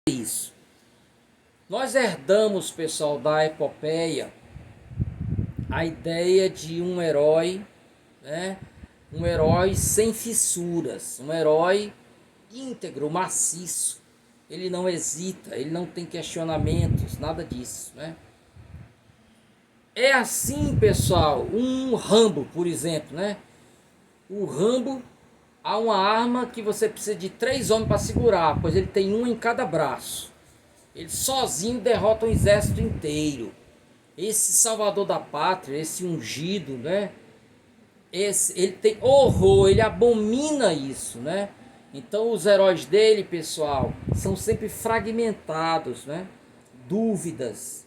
isso. Nós herdamos, pessoal, da epopeia a ideia de um herói, né? Um herói sem fissuras, um herói íntegro, maciço. Ele não hesita, ele não tem questionamentos, nada disso, né? É assim, pessoal, um Rambo, por exemplo, né? O Rambo, há uma arma que você precisa de 3 homens para segurar, pois ele tem um em cada braço. Ele sozinho derrota um exército inteiro. Esse salvador da pátria, esse ungido, né? Ele tem horror, ele abomina isso, né? Então os heróis dele, pessoal, são sempre fragmentados, né? Dúvidas.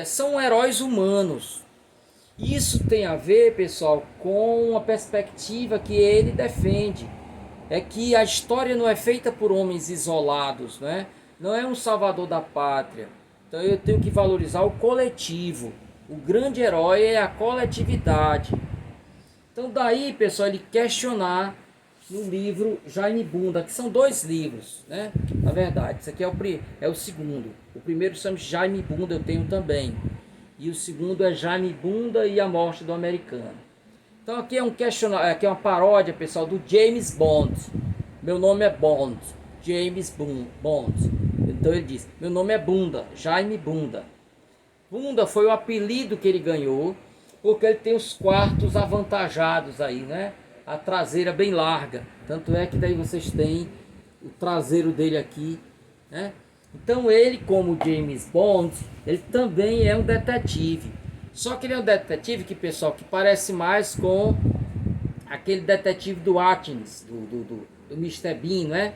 São heróis humanos. Isso tem a ver, pessoal, com a perspectiva que ele defende. É que a história não é feita por homens isolados, né? Não é um salvador da pátria. Então eu tenho que valorizar o coletivo. O grande herói é a coletividade. Então daí, pessoal, ele questionar no livro Jaime Bunda, que são 2 livros, né? Na verdade, isso aqui é o segundo. O primeiro chama Jaime Bunda, eu tenho também. E o segundo é Jaime Bunda e a Morte do Americano. Então aqui é um questionário, aqui é uma paródia, pessoal, do James Bond. Meu nome é Bond, James Bond. Então ele diz: meu nome é Bunda, Jaime Bunda. Bunda foi o apelido que ele ganhou porque ele tem os quartos avantajados aí, né? A traseira bem larga. Tanto é que daí vocês têm o traseiro dele aqui, né? Então ele, como James Bond, ele também é um detetive. Só que ele é um detetive que, pessoal, que parece mais com aquele detetive do Atkins, do Mr. Bean, né?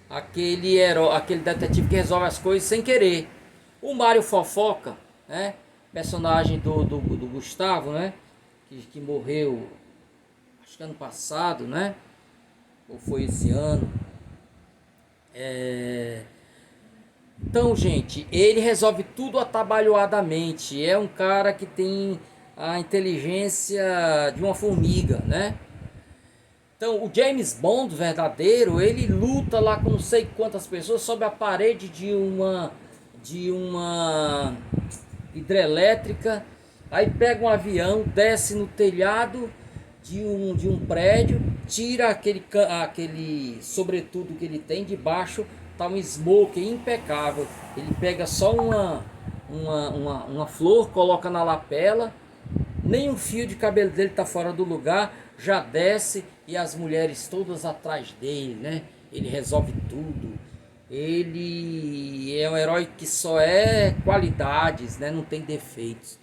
Aquele detetive que resolve as coisas sem querer. O Mário Fofoca, né? Personagem do Gustavo, né? Que morreu, acho que ano passado, né? Ou foi esse ano. Então, gente, ele resolve tudo atabalhoadamente. É um cara que tem a inteligência de uma formiga, né? Então, o James Bond verdadeiro, ele luta lá com não sei quantas pessoas sob a parede de uma hidrelétrica. Aí pega um avião, desce no telhado de um prédio, tira aquele sobretudo que ele tem debaixo, tá um smoke impecável. Ele pega só uma flor, coloca na lapela, nem um fio de cabelo dele tá fora do lugar, já desce e as mulheres todas atrás dele, né? Ele resolve tudo. Ele é um herói que só é qualidades, né? Não tem defeitos.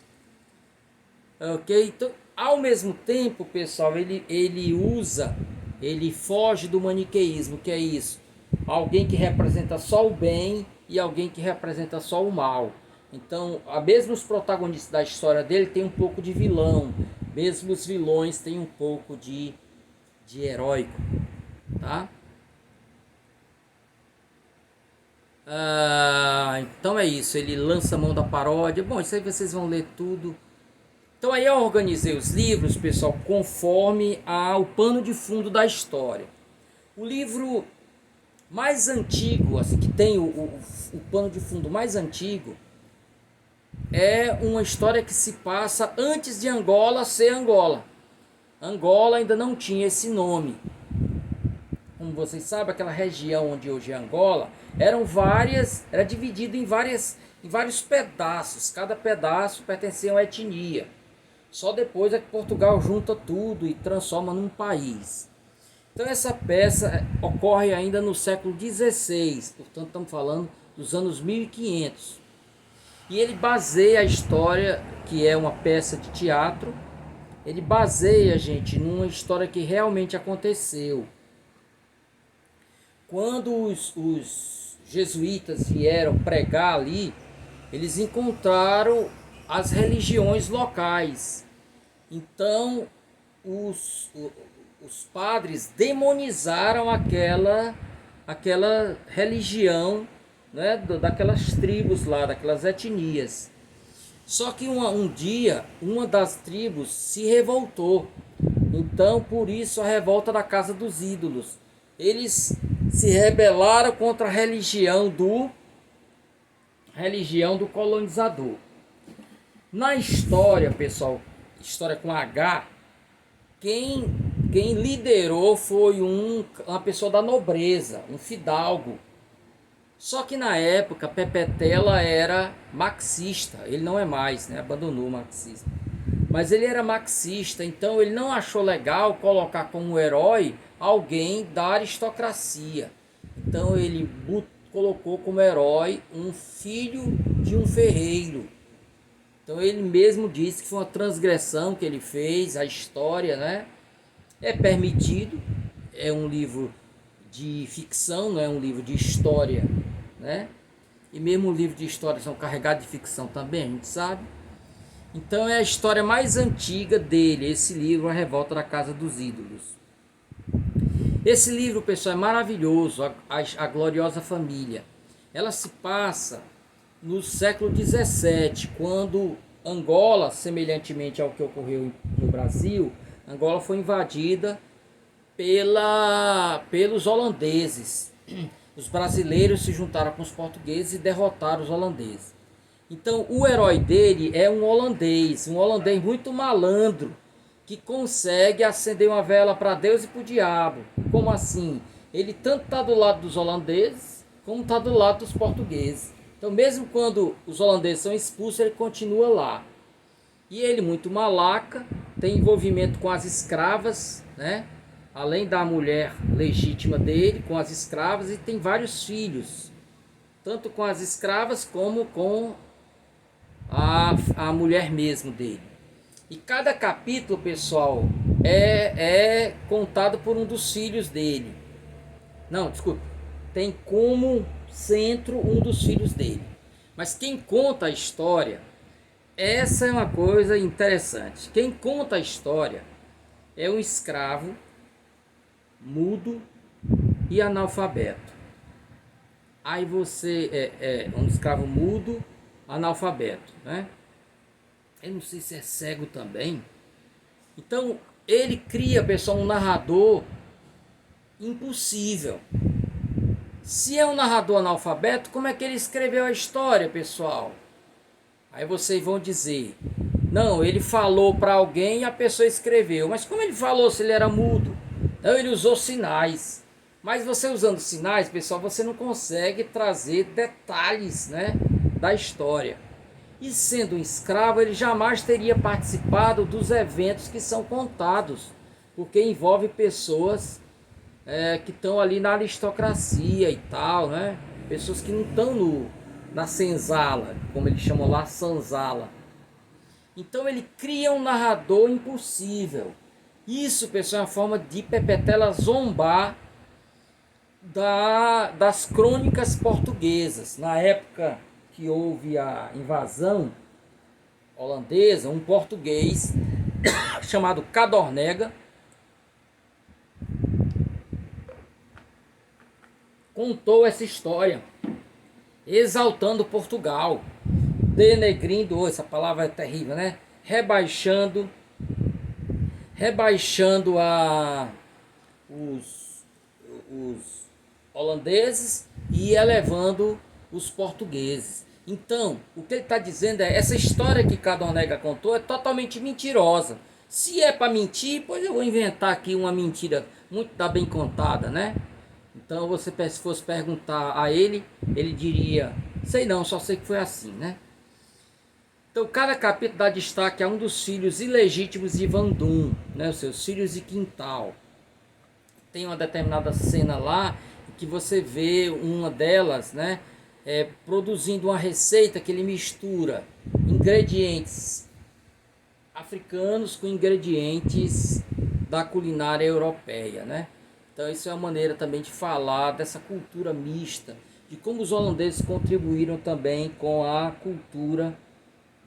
Ok? Então, ao mesmo tempo, pessoal, ele foge do maniqueísmo, que é isso. Alguém que representa só o bem e alguém que representa só o mal. Então, mesmo os protagonistas da história dele tem um pouco de vilão, mesmo os vilões têm um pouco de heróico, tá? Então é isso, ele lança a mão da paródia. Bom, isso aí vocês vão ler tudo. Então aí eu organizei os livros, pessoal, conforme o pano de fundo da história. O livro mais antigo, assim, que tem o pano de fundo mais antigo, é uma história que se passa antes de Angola ser Angola. Angola ainda não tinha esse nome. Como vocês sabem, aquela região onde hoje é Angola, era dividido em vários pedaços. Cada pedaço pertencia a uma etnia. Só depois é que Portugal junta tudo e transforma num país. Então essa peça ocorre ainda no século XVI, portanto estamos falando dos anos 1500. E ele baseia a história, que é uma peça de teatro, ele baseia, gente, numa história que realmente aconteceu. Quando os jesuítas vieram pregar ali, eles encontraram as religiões locais. Então, os padres demonizaram aquela religião, né, daquelas tribos lá, daquelas etnias. Só que um dia, uma das tribos se revoltou. Então, por isso, a revolta da Casa dos Ídolos. eles se rebelaram contra a religião do colonizador. Na história, pessoal, história com H, quem liderou foi uma pessoa da nobreza, um fidalgo. Só que na época Pepetela era marxista, ele não é mais, né? Abandonou o marxismo. Mas ele era marxista, então ele não achou legal colocar como herói alguém da aristocracia. Então ele colocou como herói um filho de um ferreiro. Então ele mesmo disse que foi uma transgressão que ele fez, a história, né? É permitido, é um livro de ficção, não é um livro de história, né? E mesmo o livro de história são carregados de ficção também, a gente sabe. Então é a história mais antiga dele, esse livro, A Revolta da Casa dos Ídolos. Esse livro, pessoal, é maravilhoso, a Gloriosa Família. Ela se passa no século XVII, quando Angola, semelhantemente ao que ocorreu no Brasil, Angola foi invadida pelos holandeses. Os brasileiros se juntaram com os portugueses e derrotaram os holandeses. Então o herói dele é um holandês muito malandro, que consegue acender uma vela para Deus e para o diabo. Como assim? Ele tanto está do lado dos holandeses, como está do lado dos portugueses. Então mesmo quando os holandeses são expulsos, ele continua lá. E ele, muito malaca, tem envolvimento com as escravas, né? Além da mulher legítima dele, com as escravas, e tem vários filhos, tanto com as escravas como com a mulher mesmo dele. E cada capítulo, pessoal, é contado por um dos filhos dele. Não, desculpa. Tem como centro um dos filhos dele. Mas quem conta a história, essa é uma coisa interessante. Quem conta a história é um escravo mudo e analfabeto. Aí você é um escravo mudo, analfabeto, né? Eu não sei se é cego também. Então ele cria, pessoal, um narrador impossível. Se é um narrador analfabeto, como é que ele escreveu a história, pessoal? Aí vocês vão dizer, não, ele falou para alguém e a pessoa escreveu. Mas como ele falou se ele era mudo? Então ele usou sinais. Mas você usando sinais, pessoal, você não consegue trazer detalhes, né, da história. E sendo um escravo, ele jamais teria participado dos eventos que são contados, porque envolve pessoas que estão ali na aristocracia e tal, né? Pessoas que não estão na senzala, como eles chamam lá, senzala. Então ele cria um narrador impossível. Isso, pessoal, é uma forma de Pepetela zombar das crônicas portuguesas. Na época que houve a invasão holandesa, um português chamado Cadornega contou essa história, exaltando Portugal, denegrindo, essa palavra é terrível, né? Rebaixando os holandeses e elevando os portugueses. Então, o que ele está dizendo é, essa história que Cadornega contou é totalmente mentirosa. Se é para mentir, pois eu vou inventar aqui uma mentira muito bem contada, né? Então, você, se fosse perguntar a ele, ele diria, sei não, só sei que foi assim, né? Então, cada capítulo dá destaque a um dos filhos ilegítimos de Vandum, né? Os seus filhos de quintal. Tem uma determinada cena lá que você vê uma delas, né, produzindo uma receita que ele mistura ingredientes africanos com ingredientes da culinária europeia, né? Então isso é uma maneira também de falar dessa cultura mista, de como os holandeses contribuíram também com a cultura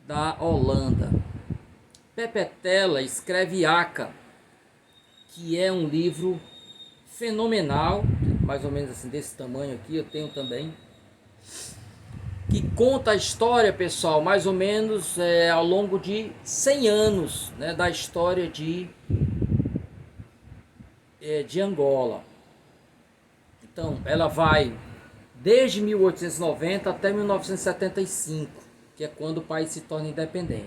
da Holanda. Pepetela escreve Aca, que é um livro fenomenal, mais ou menos assim desse tamanho aqui, eu tenho também, que conta a história, pessoal, mais ou menos ao longo de 100 anos, né, da história de Angola. Então, ela vai desde 1890 até 1975, que é quando o país se torna independente.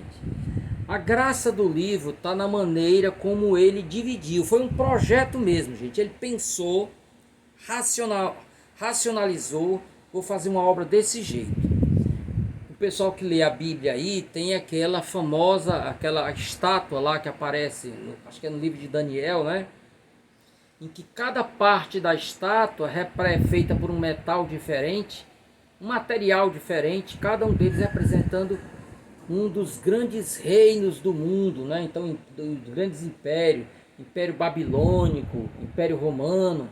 A graça do livro está na maneira como ele dividiu. Foi um projeto mesmo, gente. Ele pensou, racionalizou, vou fazer uma obra desse jeito. O pessoal que lê a Bíblia aí tem aquela famosa, aquela estátua lá que aparece, acho que é no livro de Daniel, né? Em que cada parte da estátua é feita por um metal diferente, um material diferente, cada um deles representando um dos grandes reinos do mundo, né? Então, dos grandes impérios, Império Babilônico, Império Romano,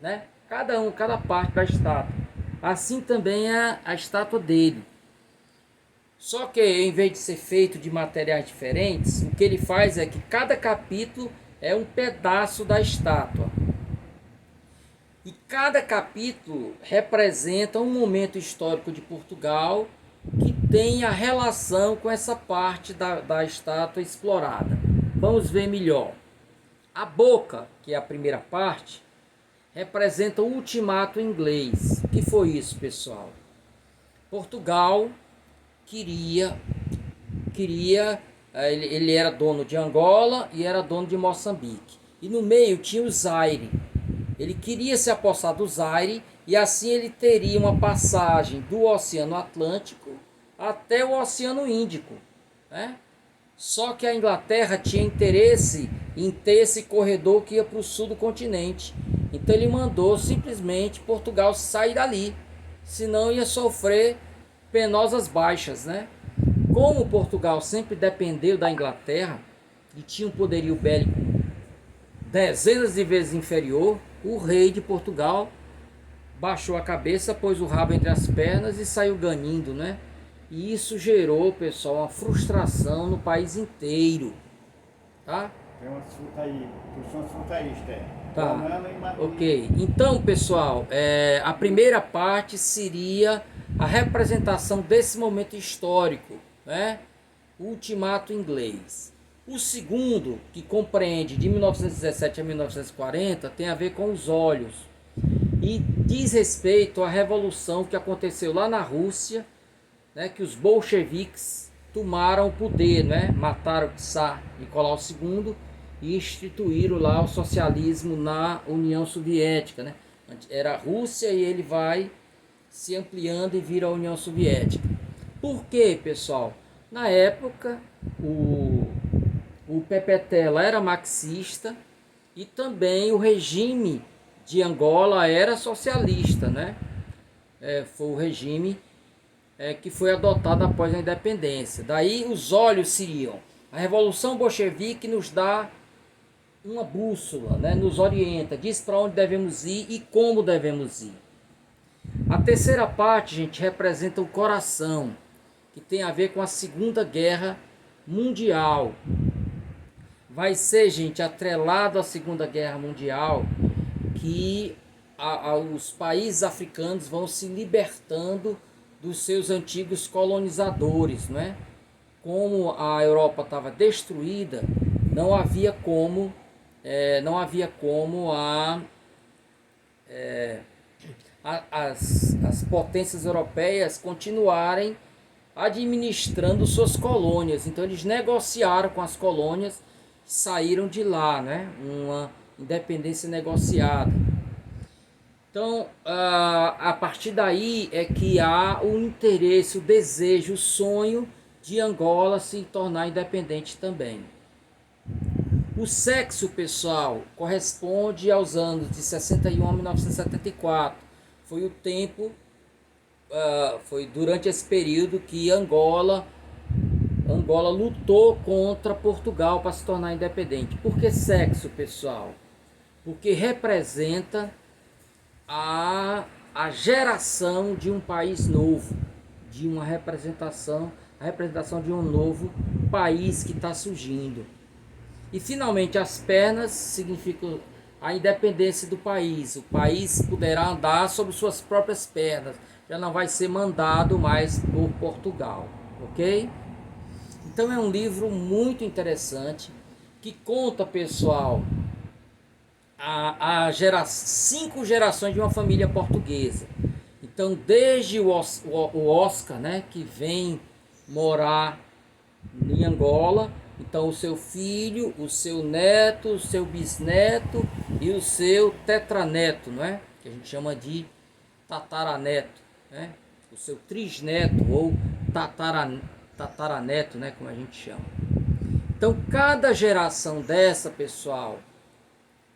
né? Cada parte da estátua. Assim também é a estátua dele. Só que em vez de ser feito de materiais diferentes, o que ele faz é que cada capítulo é um pedaço da estátua. E cada capítulo representa um momento histórico de Portugal que tem a relação com essa parte da estátua explorada. Vamos ver melhor. A boca, que é a primeira parte, representa o ultimato inglês. O que foi isso, pessoal? Portugal queria ele era dono de Angola e era dono de Moçambique. E no meio tinha o Zaire. Ele queria se apossar do Zaire e assim ele teria uma passagem do Oceano Atlântico até o Oceano Índico, né? Só que a Inglaterra tinha interesse em ter esse corredor que ia para o sul do continente. Então ele mandou simplesmente Portugal sair dali, senão ia sofrer penosas baixas, né? Como Portugal sempre dependeu da Inglaterra e tinha um poderio bélico dezenas de vezes inferior, o rei de Portugal baixou a cabeça, pôs o rabo entre as pernas e saiu ganindo, né? E isso gerou, pessoal, uma frustração no país inteiro, tá? Tem uma fruta aí, tu sou frutarista, é. Tá, ok. Então, pessoal, a primeira parte seria a representação desse momento histórico, né? O ultimato inglês. O segundo, que compreende de 1917 a 1940, tem a ver com os olhos e diz respeito à revolução que aconteceu lá na Rússia, né? Que os bolcheviques tomaram o poder, né? Mataram o Tsar Nicolau II e instituíram lá o socialismo na União Soviética, né? Era a Rússia e ele vai se ampliando e vira a União Soviética. Por quê, pessoal? Na época, o Pepetela era marxista e também o regime de Angola era socialista, né? Foi o regime que foi adotado após a independência. Daí os olhos seriam: a Revolução Bolchevique nos dá uma bússola, né? Nos orienta, diz para onde devemos ir e como devemos ir. A terceira parte, gente, representa o coração, que tem a ver com a Segunda Guerra Mundial. Vai ser, gente, atrelado à Segunda Guerra Mundial que os países africanos vão se libertando dos seus antigos colonizadores, né? Como a Europa estava destruída, não havia como as potências europeias continuarem administrando suas colônias. Então eles negociaram com as colônias, saíram de lá, né? Uma independência negociada. Então, a partir daí é que há o interesse, o desejo, o sonho de Angola se tornar independente também. O sexo, pessoal, corresponde aos anos de 61 a 1974. Foi o tempo, foi durante esse período que Angola lutou contra Portugal para se tornar independente. Por que sexo, pessoal? Porque representa a geração de um país novo, de uma representação, a representação de um novo país que está surgindo. E finalmente as pernas significam a independência do país. O país poderá andar sobre suas próprias pernas, já não vai ser mandado mais por Portugal, ok? Então é um livro muito interessante que conta, pessoal, cinco gerações de uma família portuguesa. Então, desde o Oscar, né, que vem morar em Angola, então o seu filho, o seu neto, o seu bisneto e o seu tetraneto, não é? Que a gente chama de tataraneto, né? O seu trisneto ou tataraneto, né, como a gente chama. Então, cada geração dessa, pessoal,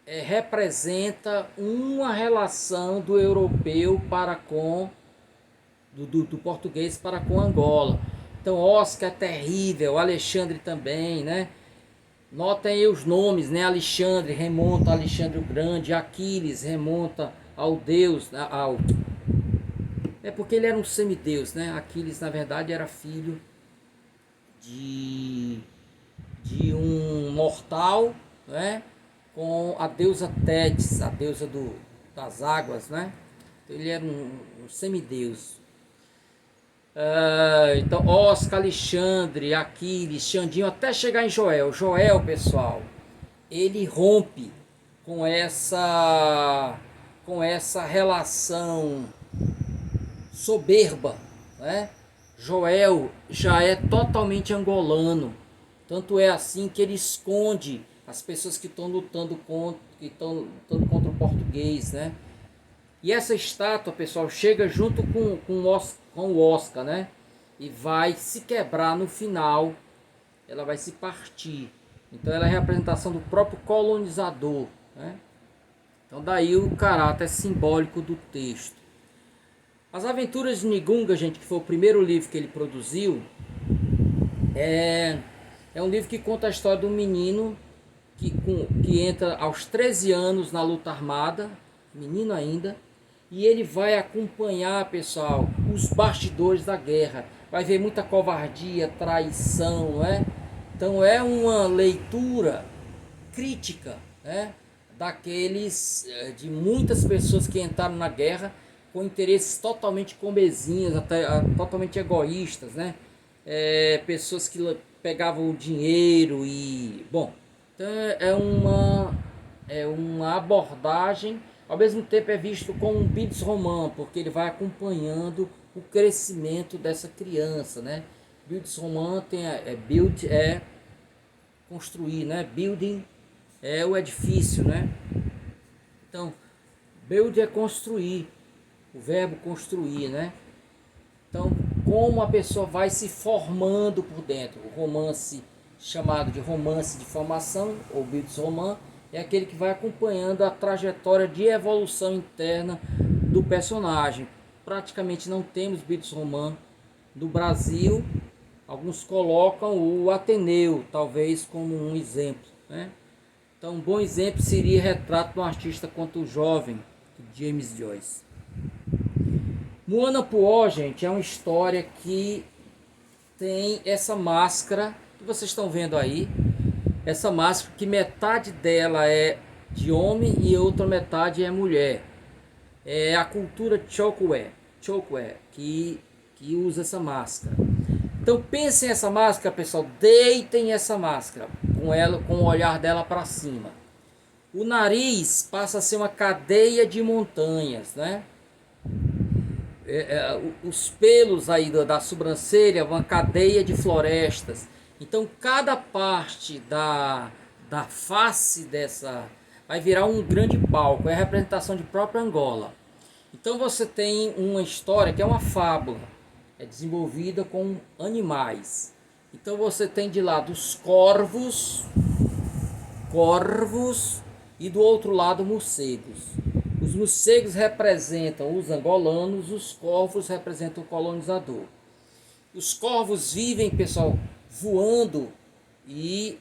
representa uma relação do europeu para com do português para com Angola. Então Oscar é terrível, Alexandre também, né? Notem aí os nomes, né? Alexandre remonta a Alexandre o Grande, Aquiles remonta ao Deus, é porque ele era um semideus, né? Aquiles na verdade era filho de um mortal, né? Com a deusa Tétis, a deusa das águas, né? Ele era um semideus. Então, Oscar, Alexandre, Aquiles, Xandinho, até chegar em Joel. Joel, pessoal, ele rompe com essa relação soberba, né? Joel já é totalmente angolano. Tanto é assim que ele esconde as pessoas que estão lutando contra o português, né? E essa estátua, pessoal, chega junto com o Oscar, né? E vai se quebrar no final, ela vai se partir. Então ela é a representação do próprio colonizador, né? Então daí o caráter simbólico do texto. As Aventuras de Nigunga, gente, que foi o primeiro livro que ele produziu, é um livro que conta a história de um menino que entra aos 13 anos na luta armada, menino ainda, e ele vai acompanhar, pessoal, os bastidores da guerra. Vai ver muita covardia, traição, não é? Então é uma leitura crítica, né? De muitas pessoas que entraram na guerra com interesses totalmente comezinhos, até totalmente egoístas, né? Pessoas que pegavam o dinheiro e... Bom, então é uma abordagem, ao mesmo tempo é visto como um Bildungsroman, porque ele vai acompanhando o crescimento dessa criança, né? Bildungsroman build é construir, né? Building é o edifício, né? Então, build é construir, o verbo construir, né? Então, como a pessoa vai se formando por dentro. O romance, chamado de romance de formação, ou Bildungsroman, é aquele que vai acompanhando a trajetória de evolução interna do personagem. Praticamente não temos Bildungsroman no Brasil. Alguns colocam o Ateneu, talvez, como um exemplo, né? Então, um bom exemplo seria Retrato de um Artista Quanto Jovem, de James Joyce. Moana Puó, gente, é uma história que tem essa máscara que vocês estão vendo aí. Essa máscara que metade dela é de homem e outra metade é mulher. É a cultura Chokwe que usa essa máscara. Então pensem essa máscara, pessoal, deitem essa máscara com o olhar dela para cima. O nariz passa a ser uma cadeia de montanhas, né? Os pelos aí da sobrancelha, uma cadeia de florestas. Então cada parte da face dessa vai virar um grande palco, é a representação de própria Angola. Então você tem uma história que é uma fábula, é desenvolvida com animais. Então você tem de lado os corvos e do outro lado morcegos. Os morcegos representam os angolanos, os corvos representam o colonizador. Os corvos vivem, pessoal, voando e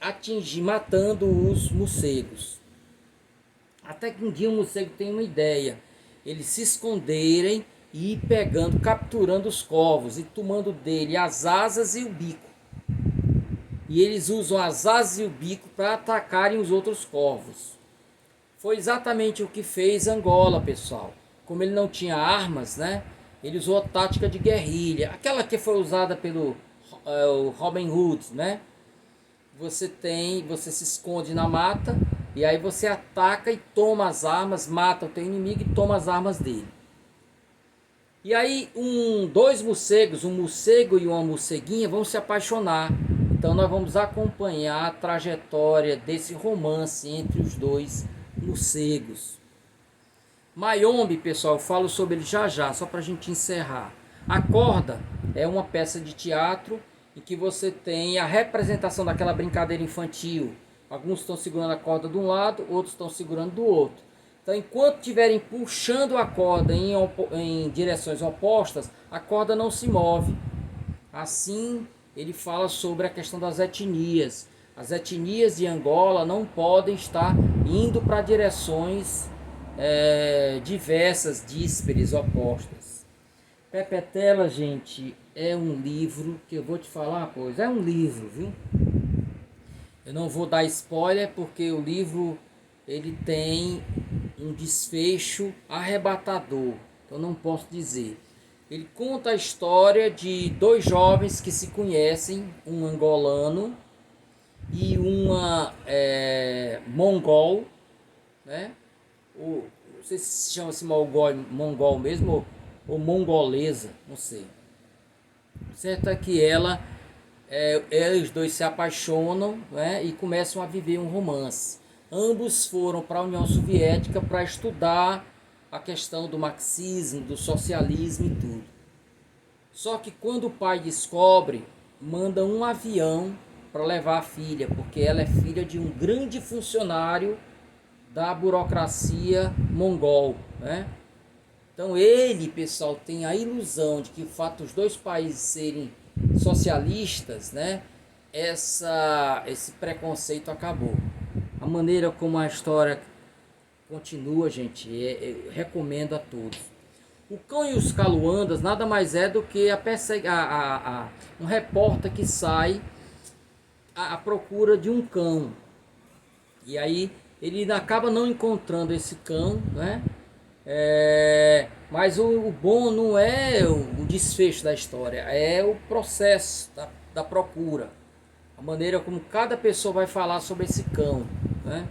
matando os morcegos. Até que um dia um morcego tem uma ideia, eles se esconderem e ir pegando, capturando os corvos e tomando dele as asas e o bico. E eles usam as asas e o bico para atacarem os outros corvos. Foi exatamente o que fez Angola, pessoal. Como ele não tinha armas, né? Ele usou a tática de guerrilha, aquela que foi usada pelo Robin Hood, né? Você se esconde na mata E aí você ataca e toma as armas, mata o teu inimigo e toma as armas dele. E aí dois morcegos, um morcego e uma morceguinha vão se apaixonar. Então nós vamos acompanhar a trajetória desse romance entre os dois morcegos. Mayombe, pessoal, eu falo sobre ele já já, só para a gente encerrar. A corda é uma peça de teatro em que você tem a representação daquela brincadeira infantil. Alguns estão segurando a corda de um lado, outros estão segurando do outro. Então, enquanto estiverem puxando a corda em direções opostas, a corda não se move. Assim, ele fala sobre a questão das etnias. As etnias de Angola não podem estar indo para direções diversas, díspares, opostas. Pepetela, gente, é um livro que eu vou te falar uma coisa. É um livro, viu? Eu não vou dar spoiler porque o livro ele tem um desfecho arrebatador. Então não posso dizer. Ele conta a história de dois jovens que se conhecem, um angolano e uma mongol, né? Não sei se chama-se mongol mesmo ou mongolesa, não sei. O certo é que eles dois se apaixonam, né, e começam a viver um romance. Ambos foram para a União Soviética para estudar a questão do marxismo, do socialismo e tudo. Só que quando o pai descobre, manda um avião para levar a filha, porque ela é filha de um grande funcionário da burocracia mongol, né? Então ele, pessoal, tem a ilusão de que o fato dos dois países serem socialistas, né, esse preconceito acabou. A maneira como a história continua, gente, eu recomendo a todos. O Cão e os Caluandas nada mais é do que um repórter que sai à procura de um cão. E aí ele acaba não encontrando esse cão, né? Mas o bom não é o desfecho da história, é o processo da procura. A maneira como cada pessoa vai falar sobre esse cão, né?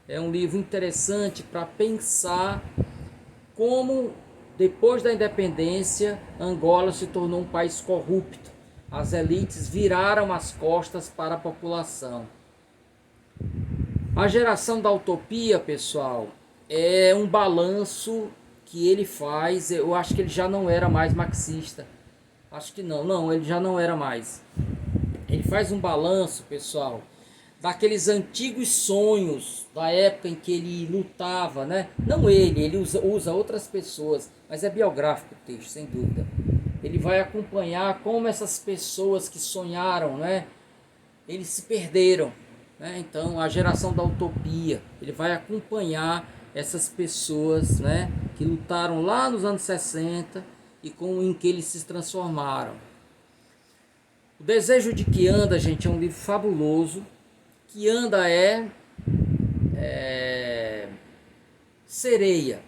É um livro interessante para pensar como, depois da independência, Angola se tornou um país corrupto. As elites viraram as costas para a população. A geração da utopia, pessoal, é um balanço que ele faz. Eu acho que ele já não era mais marxista. Acho que não, ele já não era mais. Ele faz um balanço, pessoal, daqueles antigos sonhos da época em que ele lutava, né? Não ele usa outras pessoas, mas é biográfico o texto, sem dúvida. Ele vai acompanhar como essas pessoas que sonharam, né? Eles se perderam, né? Então, a geração da utopia, ele vai acompanhar essas pessoas, né, que lutaram lá nos anos 60 e em que eles se transformaram. O Desejo de Kianda, gente, é um livro fabuloso. Kianda é sereia.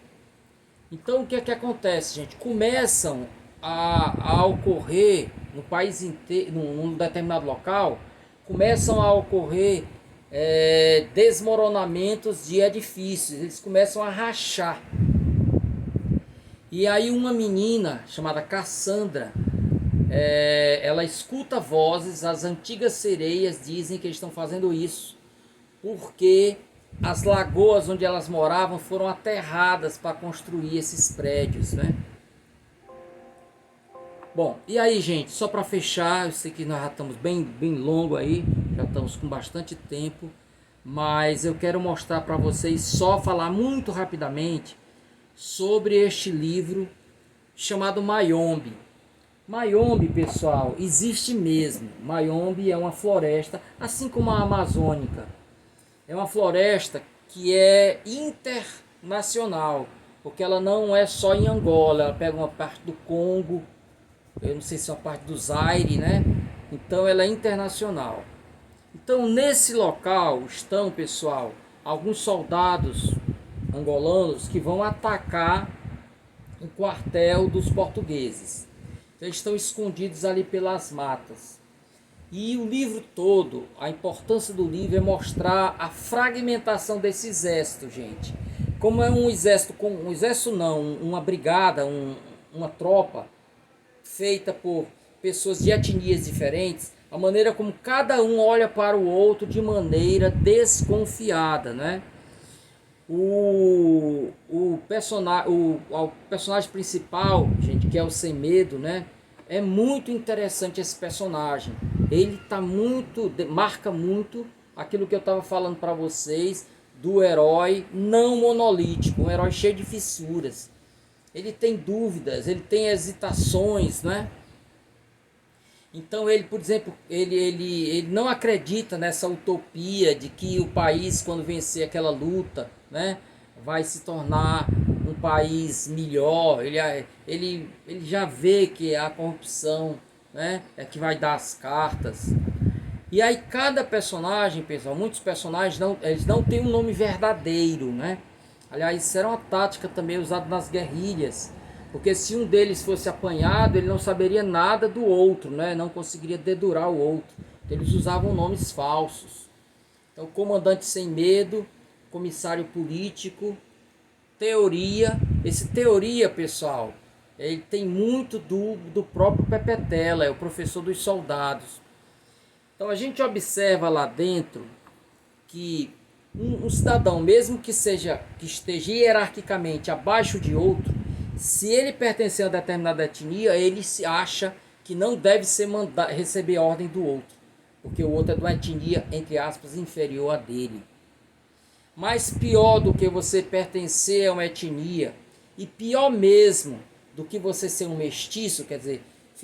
Então, o que é que acontece, gente? Começam a ocorrer no país inteiro, num determinado local, começam a ocorrer desmoronamentos de edifícios. Eles começam a rachar. E aí uma menina chamada Cassandra, ela escuta vozes. As antigas sereias dizem que eles estão fazendo isso porque as lagoas onde elas moravam foram aterradas para construir esses prédios, né? Bom, e aí, gente, só para fechar, eu sei que nós já estamos bem longo aí, já estamos com bastante tempo, mas eu quero mostrar para vocês, só falar muito rapidamente sobre este livro chamado Mayombe. Mayombe, pessoal, existe mesmo. Mayombe é uma floresta, assim como a amazônica. É uma floresta que é internacional, porque ela não é só em Angola, ela pega uma parte do Congo, eu não sei se é uma parte do Zaire, né? Então ela é internacional. Então nesse local estão, pessoal, alguns soldados angolanos que vão atacar o quartel dos portugueses. Então, eles estão escondidos ali pelas matas. E o livro todo, a importância do livro é mostrar a fragmentação desse exército, gente. Como é um exército, um exército não, uma brigada, uma tropa feita por pessoas de etnias diferentes, a maneira como cada um olha para o outro de maneira desconfiada, né? O personagem principal, gente, que é o Sem Medo, né? É muito interessante esse personagem. Ele tá muito, marca muito aquilo que eu estava falando para vocês do herói não monolítico, um herói cheio de fissuras. Ele tem dúvidas, ele tem hesitações, né? Então ele, por exemplo, ele não acredita nessa utopia de que o país, quando vencer aquela luta, né, vai se tornar um país melhor. Ele já vê que a corrupção, né, é que vai dar as cartas. E aí cada personagem, pessoal, muitos personagens eles não têm um nome verdadeiro, né? Aliás, isso era uma tática também usada nas guerrilhas. Porque se um deles fosse apanhado, ele não saberia nada do outro, né? Não conseguiria dedurar o outro. Então, eles usavam nomes falsos. Então, comandante sem medo, comissário político, teoria. Esse teoria, pessoal, ele tem muito do próprio Pepetela, é o professor dos soldados. Então, a gente observa lá dentro que um cidadão, mesmo que esteja hierarquicamente abaixo de outro, se ele pertencer a determinada etnia, ele se acha que não deve receber ordem do outro, porque o outro é de uma etnia, entre aspas, inferior a dele. Mas pior do que você pertencer a uma etnia, e pior mesmo do que você ser um mestiço, quer dizer,